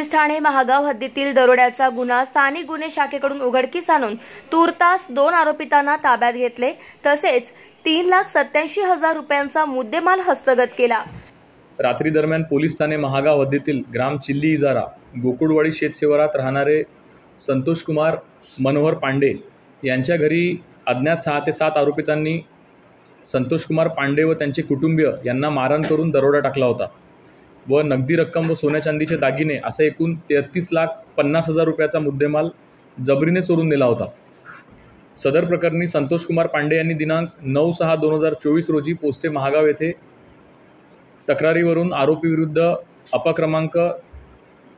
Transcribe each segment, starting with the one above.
Police Thane Mahagaon हद्दीतील दरोड्याचा गुन्हा स्थानिक गुन्हे शाखेकडून उघडकीस आणून तूर्तास 2 आरोपितांना ताब्यात घेतले, तसेच 3,87,000 रुपयांचा मुद्देमाल हस्तगत केला। रात्री दरम्यान पोलीस ठाणे महागाव हद्दीतील ग्राम चिल्ली इजारा गोकुळवाडी शेतशिवारात राहणारे संतोष कुमार मनोहर पांडे यांच्या घरी अज्ञात 6 ते 7 आरोपितांनी संतोष कुमार पांडे व त्यांचे कुटुंबीय यांना मारहाण करून दरोडा टाकला होता व नगदी रक्कम व सोन्या चांदीचे दागिने असे एकूण 33,50,000 रुपयाचा मुद्देमाल जबरीने चोरून नेला होता। सदर प्रकरणी संतोष कुमार पांडे यांनी दिनांक 9/6/2024 रोजी पोस्टे महागाव येथे तक्रारीवरून आरोपी विरुद्ध अपक्रमांक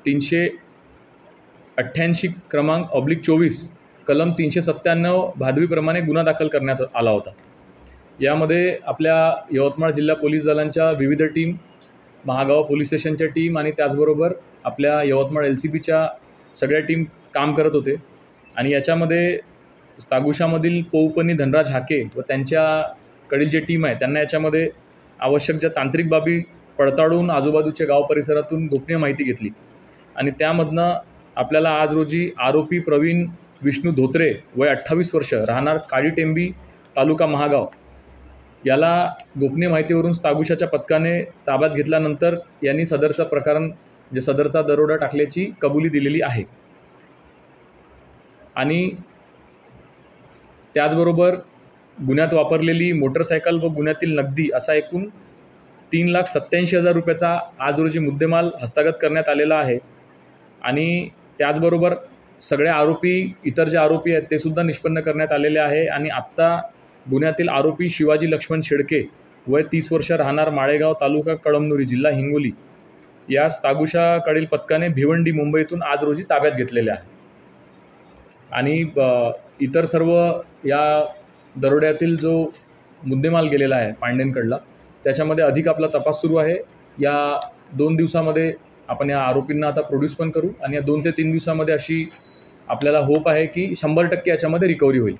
388 क्रमांक /24 कलम 397 भादवीप्रमाणे गुन्हा दाखल करण्यात आला होता। यामध्ये आपल्या यवतमाळ जिल्हा पोलीस दलांच्या विविध टीम, महागाव पोलीस स्टेशनच्या टीम आणि त्याचबरोबर आपल्या यवतमाळ LCBच्या सगळ्या टीम काम करत होते आणि याच्यामध्ये तागुशामधील पौपनी धनराज हाके व त्यांच्याकडील जे टीम आहे त्यांना याच्यामध्ये आवश्यक ज्या तांत्रिक बाबी पडताळून आजूबाजूच्या गाव परिसरातून गोपनीय माहिती घेतली आणि त्यामधनं आपल्याला आज रोजी आरोपी प्रवीण विष्णू धोत्रे वय 28 वर्ष राहणार काळी टेंबी तालुका महागाव याला गोपनीय माहितीवरून तागुशाच्या पथकाने ताब्यात घेतल्यानंतर यांनी सदरचा प्रकरण म्हणजे सदरचा दरोडा टाकल्याची कबुली दिलेली आहे। आणि त्याचबरोबर गुन्ह्यात वापरलेली मोटरसायकल व गुन्ह्यातील नगदी असा एकूण 3,87,000 रुपयाचा आज रोजी मुद्देमाल हस्तगत करण्यात आलेला आहे। आणि त्याचबरोबर सगळे आरोपी, इतर जे आरोपी आहेत ते सुद्धा निष्पन्न करण्यात आलेले आहे। आणि आत्ता गुन्ह्यातील आरोपी शिवाजी लक्ष्मण शेडके वय 30 वर्ष राहणार माळेगाव तालुका कळमनुरी जिल्हा हिंगोली यास तागुशाकडील पथकाने भिवंडी मुंबईतून आज रोजी ताब्यात घेतलेले आहे। आणि इतर सर्व या दरोड्यातील जो मुद्देमाल गेलेला आहे पांडेंकडला त्याच्यामध्ये अधिक आपला तपास सुरू आहे। या 2 दिवसामध्ये आपण या आरोपींना आता प्रोड्यूस पण करू आणि या 2 ते 3 दिवसामध्ये अशी आपल्याला होप आहे की 100% याच्यामध्ये रिकव्हरी होईल।